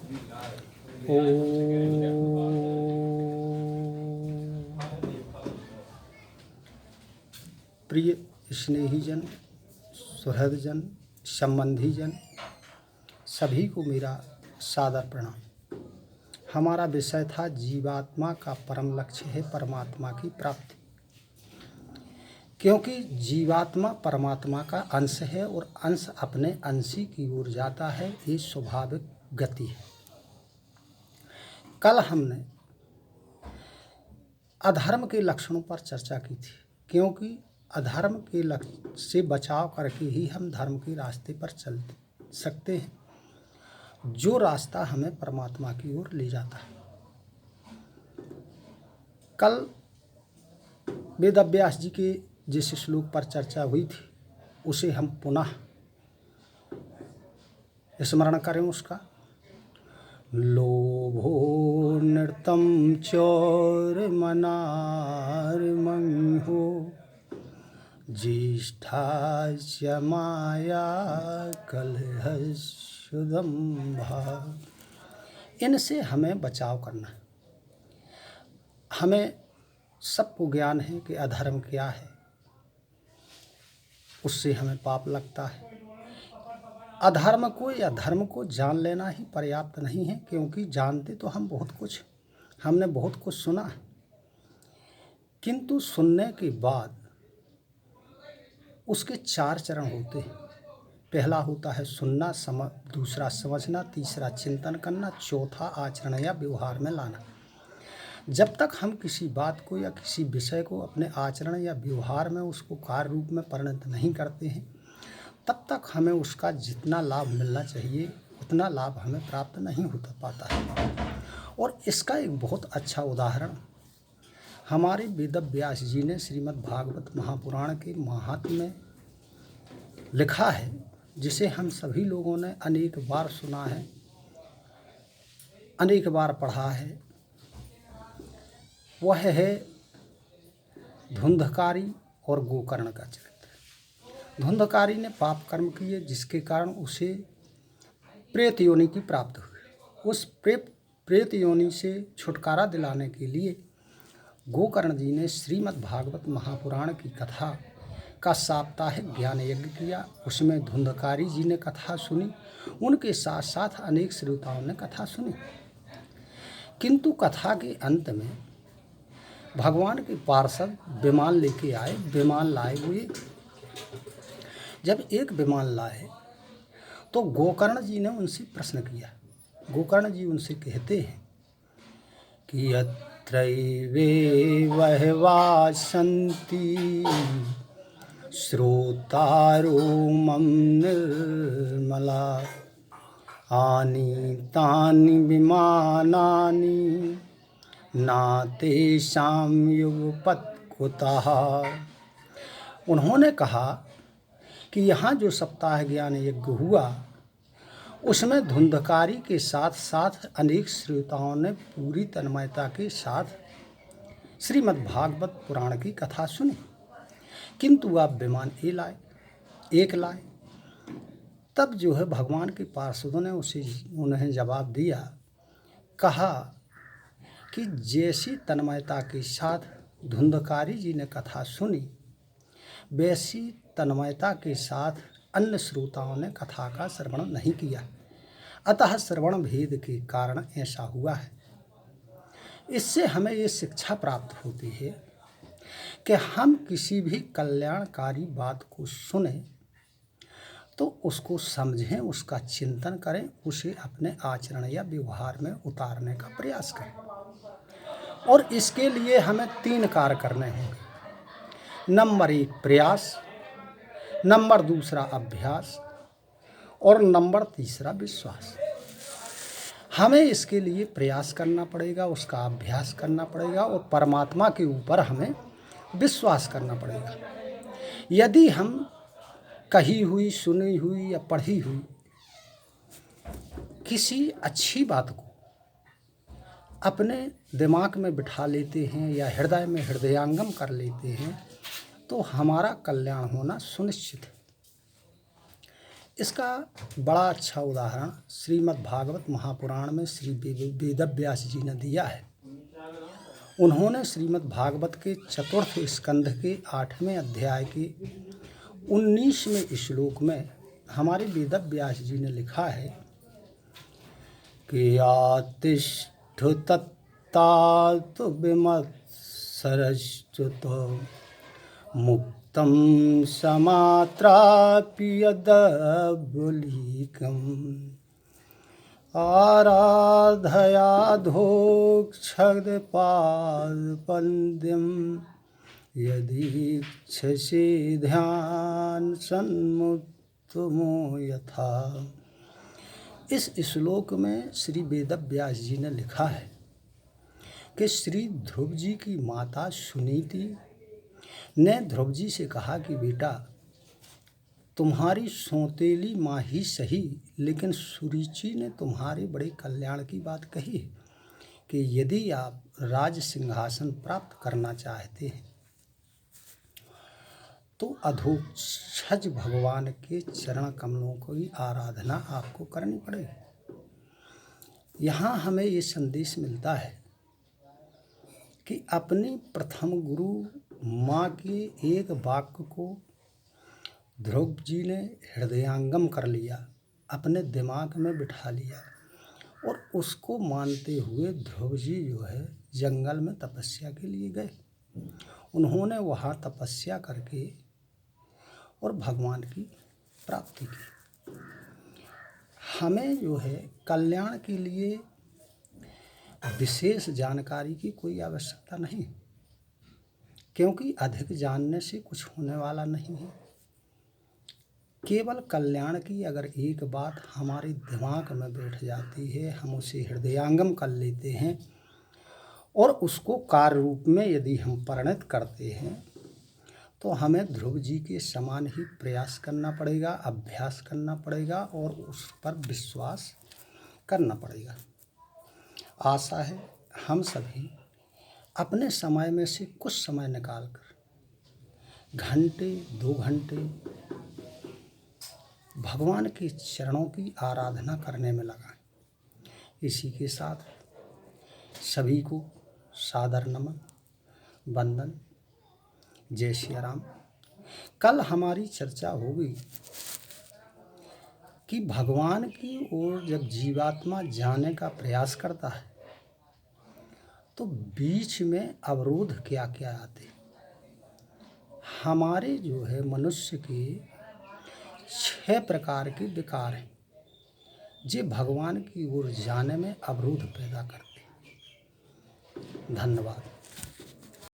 ओ प्रिय स्नेहीजन, सुहृदजन, संबंधीजन, सभी को मेरा सादर प्रणाम। हमारा विषय था जीवात्मा का परम लक्ष्य है परमात्मा की प्राप्ति। क्योंकि जीवात्मा परमात्मा का अंश है और अंश अपने अंशी की ओर जाता है, ये स्वाभाविक गति है। कल हमने अधर्म के लक्षणों पर चर्चा की थी, क्योंकि अधर्म के लक्ष्य से बचाव करके ही हम धर्म के रास्ते पर चल सकते हैं, जो रास्ता हमें परमात्मा की ओर ले जाता है। कल वेदव्यास जी के जिस श्लोक पर चर्चा हुई थी, उसे हम पुनः स्मरण करें उसका। लोभो नृतम चौरमनार्मंहो ज्येष्ठा च माया कलहसुदम्भा। इनसे हमें बचाव करना है। हमें सबको ज्ञान है कि अधर्म क्या है, उससे हमें पाप लगता है। अधर्म को या धर्म को जान लेना ही पर्याप्त नहीं है, क्योंकि जानते तो हम बहुत कुछ, हमने बहुत कुछ सुना है, किंतु सुनने के बाद उसके 4 चरण होते हैं। पहला होता है सुनना, दूसरा समझना, तीसरा चिंतन करना, चौथा आचरण या व्यवहार में लाना। जब तक हम किसी बात को या किसी विषय को अपने आचरण या व्यवहार में उसको कार्य रूप में परिणत नहीं करते हैं, तब तक हमें उसका जितना लाभ मिलना चाहिए उतना लाभ हमें प्राप्त नहीं हो पाता है। और इसका एक बहुत अच्छा उदाहरण हमारे वेदव्यास जी ने श्रीमद् भागवत महापुराण के महात्म्य में लिखा है, जिसे हम सभी लोगों ने अनेक बार सुना है, अनेक बार पढ़ा है। वह है धुंधकारी और गोकर्ण का चरित्र। धुंधकारी ने पाप कर्म किए, जिसके कारण उसे प्रेत योनि की प्राप्ति हुई। उस प्रेत योनि से छुटकारा दिलाने के लिए गोकर्ण जी ने श्रीमद् भागवत महापुराण की कथा का साप्ताहिक ज्ञान यज्ञ किया। उसमें धुंधकारी जी ने कथा सुनी, उनके साथ साथ अनेक श्रोताओं ने कथा सुनी। किंतु कथा के अंत में भगवान के पार्षद विमान लेके आए। विमान लाए हुए जब एक विमान लाए तो गोकर्ण जी ने उनसे प्रश्न किया। गोकर्ण जी उनसे कहते हैं कि यत्रैवे बहवः सन्ति श्रोतारो मम निर्मला आनीतानि विमानानि नातेषां युगपत् कुतः। उन्होंने कहा कि यहाँ जो सप्ताह ज्ञान यज्ञ हुआ, उसमें धुंधकारी के साथ साथ अनेक श्रोताओं ने पूरी तन्मयता के साथ श्रीमद् भागवत पुराण की कथा सुनी, किंतु आप विमान एक लाए। तब जो है भगवान के पार्षदों ने उन्हें जवाब दिया, कहा कि जैसी तन्मयता के साथ धुंधकारी जी ने कथा सुनी, वैसी तन्मयता के साथ अन्य श्रोताओं ने कथा का श्रवण नहीं किया। अतः श्रवण भेद के कारण ऐसा हुआ है। इससे हमें ये शिक्षा प्राप्त होती है कि हम किसी भी कल्याणकारी बात को सुने तो उसको समझें, उसका चिंतन करें, उसे अपने आचरण या व्यवहार में उतारने का प्रयास करें। और इसके लिए हमें 3 कार्य करने होंगे। नंबर 1 प्रयास, नंबर 2 अभ्यास और नंबर 3 विश्वास। हमें इसके लिए प्रयास करना पड़ेगा, उसका अभ्यास करना पड़ेगा और परमात्मा के ऊपर हमें विश्वास करना पड़ेगा। यदि हम कही हुई, सुनी हुई या पढ़ी हुई किसी अच्छी बात को अपने दिमाग में बिठा लेते हैं या हृदय में हृदयांगम कर लेते हैं, तो हमारा कल्याण होना सुनिश्चित है। इसका बड़ा अच्छा उदाहरण श्रीमद् भागवत महापुराण में श्री वेदव्यास जी ने दिया है। उन्होंने श्रीमद् भागवत के चतुर्थ स्कंध के 8वें अध्याय के 19वें श्लोक में हमारे वेदव्यास जी ने लिखा है कि आतिष्ठ तत्तात् विमत्सरश्च्युत मुक्तं समात्रापि यदबुलीकम् आराधयाधोक्षदपादपन्द्यं यदीक्षसे ध्यान सन्मुत्तमो यथा। इस श्लोक में श्री वेदव्यास जी ने लिखा है कि श्री ध्रुव जी की माता सुनीति ने ध्रुव जी से कहा कि बेटा, तुम्हारी सौतेली माँ ही सही, लेकिन सुरुचि ने तुम्हारे बड़े कल्याण की बात कही है कि यदि आप राज सिंहासन प्राप्त करना चाहते हैं तो अधोक्षज भगवान के चरण कमलों की आराधना आपको करनी पड़ेगी। यहाँ हमें ये संदेश मिलता है कि अपनी प्रथम गुरु माँ के एक वाक्य को ध्रुव जी ने हृदयंगम कर लिया, अपने दिमाग में बिठा लिया और उसको मानते हुए ध्रुव जी जो है जंगल में तपस्या के लिए गए। उन्होंने वहाँ तपस्या करके और भगवान की प्राप्ति की। हमें जो है कल्याण के लिए विशेष जानकारी की कोई आवश्यकता नहीं, क्योंकि अधिक जानने से कुछ होने वाला नहीं है। केवल कल्याण की अगर एक बात हमारे दिमाग में बैठ जाती है, हम उसे हृदयंगम कर लेते हैं और उसको कार्य रूप में यदि हम परिणत करते हैं तो हमें ध्रुव जी के समान ही प्रयास करना पड़ेगा, अभ्यास करना पड़ेगा और उस पर विश्वास करना पड़ेगा। आशा है हम सभी अपने समय में से कुछ समय निकालकर घंटे 2 घंटे भगवान के चरणों की आराधना करने में लगाएं। इसी के साथ सभी को सादर नमन, वंदन, जय श्री राम। कल हमारी चर्चा होगी कि भगवान की ओर जब जीवात्मा जाने का प्रयास करता है तो बीच में अवरोध क्या क्या आते हैं। हमारे जो है मनुष्य के 6 प्रकार के विकार हैं जो भगवान की ओर जाने में अवरोध पैदा करते हैं। धन्यवाद।